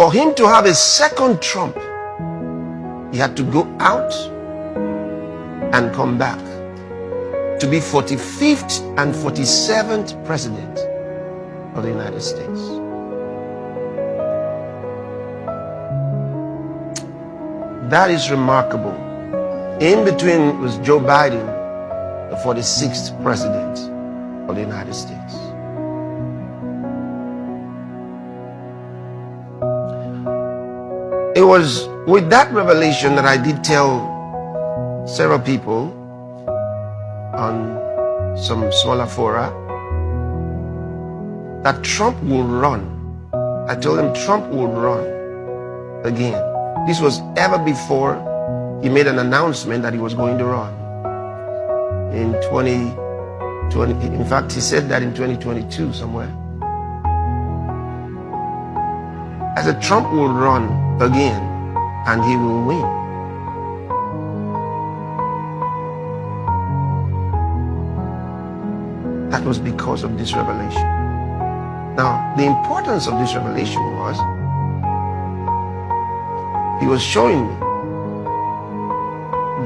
For him to have a second Trump, he had to go out and come back to be 45th and 47th president of the United States. That is remarkable. In between was Joe Biden, the 46th president of the United States. It was with that revelation that I did tell several people on some smaller fora that Trump will run. I told them Trump will run again. This was ever before he made an announcement that he was going to run in 2020. In fact, he said that in 2022 somewhere. I said Trump will run again and he will win. That was because of this revelation. Now, the importance of this revelation was he was showing me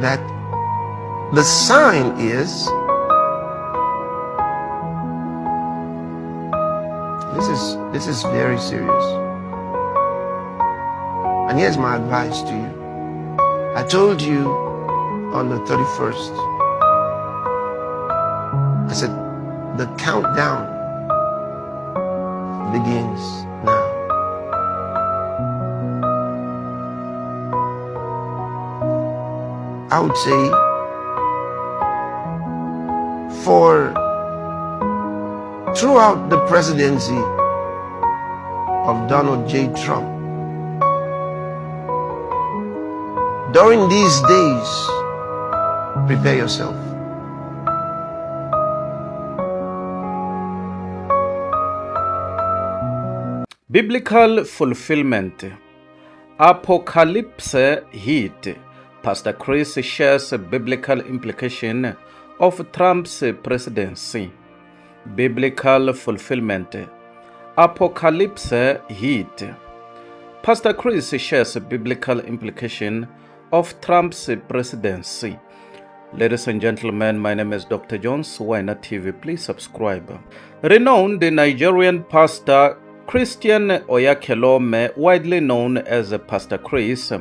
that the sign is this is very serious. And here's my advice to you. I told you on the 31st, I said, the countdown begins now. I would say throughout the presidency of Donald J. Trump, during these days, prepare yourself. Biblical fulfillment. Apocalypse hit. Pastor Chris shares a biblical implication of Trump's presidency. Biblical fulfillment. Apocalypse hit. Pastor Chris shares a biblical implication of Trump's presidency. Ladies and gentlemen, my name is Dr. Jones, Wina TV. Please subscribe. Renowned Nigerian pastor Christian Oyakhilome, widely known as Pastor Chris,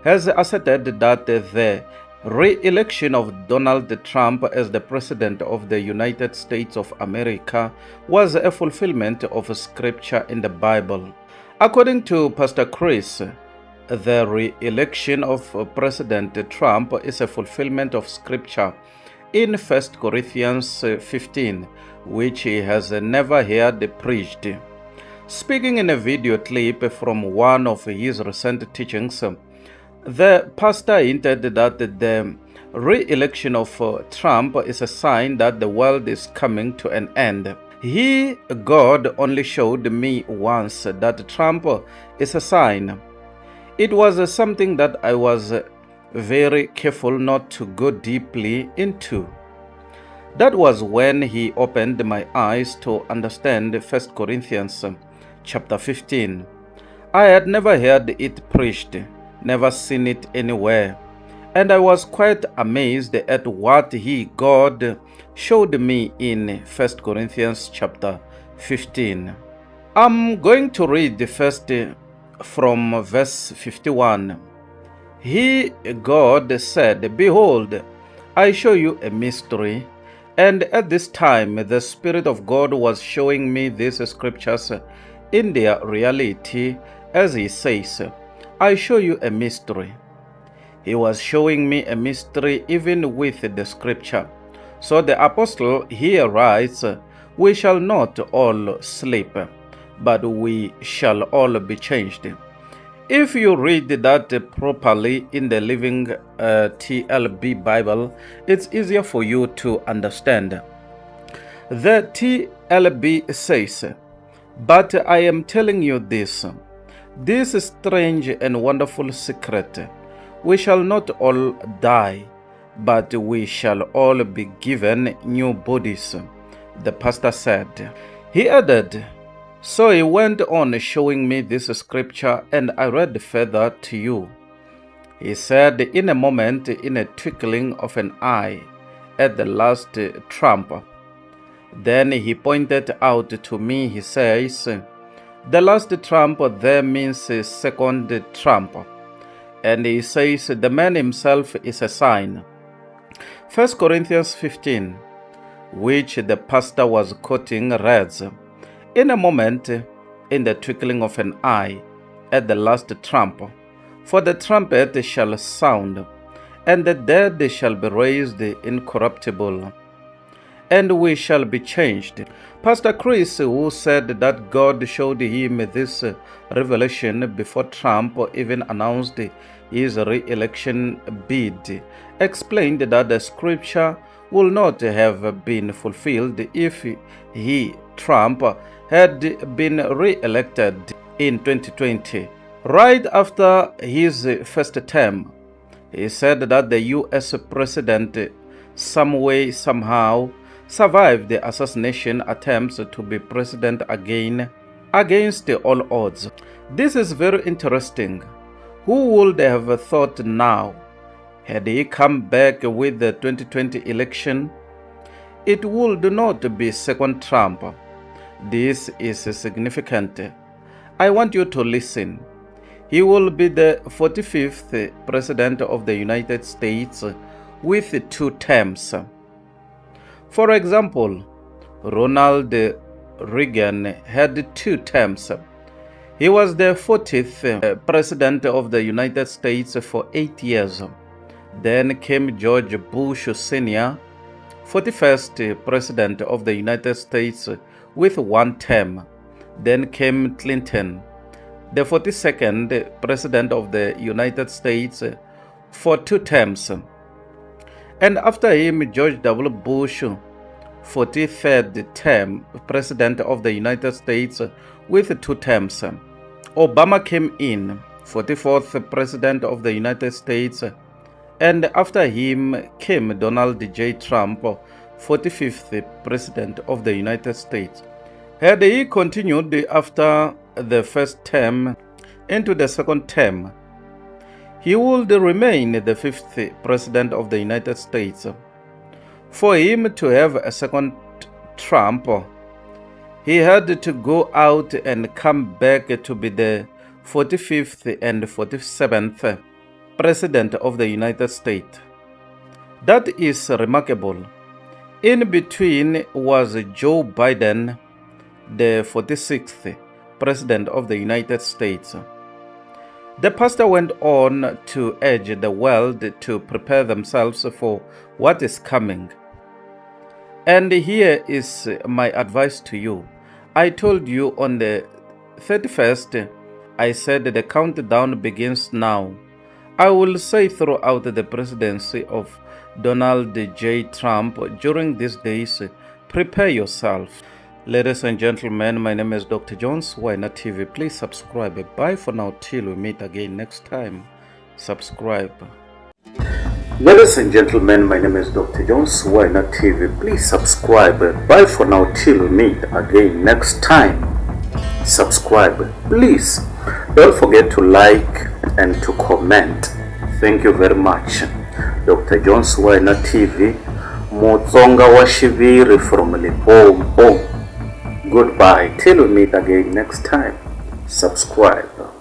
has asserted that the re-election of Donald Trump as the President of the United States of America was a fulfillment of scripture in the Bible. According to Pastor Chris, the re-election of President Trump is a fulfillment of scripture in 1 Corinthians 15, which he has never heard preached. Speaking in a video clip from one of his recent teachings, the pastor hinted that the re-election of Trump is a sign that the world is coming to an end. God, only showed me once that Trump is a sign. It was something that I was very careful not to go deeply into. That was when he opened my eyes to understand 1 Corinthians chapter 15. I had never heard it preached, never seen it anywhere, and I was quite amazed at what God showed me in 1 Corinthians chapter 15. I'm going to read the first from verse 51. God said, "Behold, I show you a mystery." And at this time, the Spirit of God was showing me these scriptures in their reality, as he says, "I show you a mystery." He was showing me a mystery even with the scripture. So the apostle here writes, "We shall not all sleep, but we shall all be changed." If you read that properly in the Living TLB Bible, it's easier for you to understand. The TLB says, "But I am telling you this strange and wonderful secret. We shall not all die, but we shall all be given new bodies," the pastor said. He added, So he went on showing me this scripture, and I read further to you. He said, in a moment, in a twinkling of an eye, at the last trump. Then he pointed out to me, he says, the last trump there means second trump. And he says the man himself is a sign. 1 Corinthians 15, which the pastor was quoting, reads, in a moment, in the twinkling of an eye, at the last trump, for the trumpet shall sound, and the dead shall be raised incorruptible, and we shall be changed. Pastor Chris, who said that God showed him this revelation before Trump even announced his re-election bid, explained that the scripture would not have been fulfilled if he, Trump, had been re-elected in 2020. Right after his first term, he said that the U.S. president some way, somehow, survived the assassination attempts to be president again against all odds. This is very interesting. Who would have thought now, had he come back with the 2020 election, it would not be second Trump? This is significant. I want you to listen. He will be the 45th President of the United States with 2 terms. For example, Ronald Reagan had 2 terms. He was the 40th President of the United States for 8 years. Then came George Bush Sr., 41st President of the United States with 1 term. Then came Clinton, the 42nd President of the United States for 2 terms. And after him, George W. Bush, 43rd term President of the United States with 2 terms. Obama came in, 44th President of the United States, and after him came Donald J. Trump, 45th President of the United States. Had he continued after the first term into the second term, he would remain the 5th President of the United States. For him to have a second Trump, he had to go out and come back to be the 45th and 47th President of the United States. That is remarkable. In between was Joe Biden, the 46th President of the United States. The pastor went on to urge the world to prepare themselves for what is coming. And here is my advice to you. I told you on the 31st, I said the countdown begins now. I will say throughout the presidency of Donald J. Trump during these days, prepare yourself. Ladies and gentlemen, my name is Dr. Jones. Why Not TV? Please subscribe. Bye for now till we meet again next time. Subscribe. Ladies and gentlemen, my name is Dr. Jones. Why Not TV? Please subscribe. Bye for now till we meet again next time. Subscribe. Please don't forget to like and to comment. Thank you very much. Dr. Jones, Why Not TV? Mutsonga wa Shiviri from Limpopo. Goodbye till we meet again next time. Subscribe.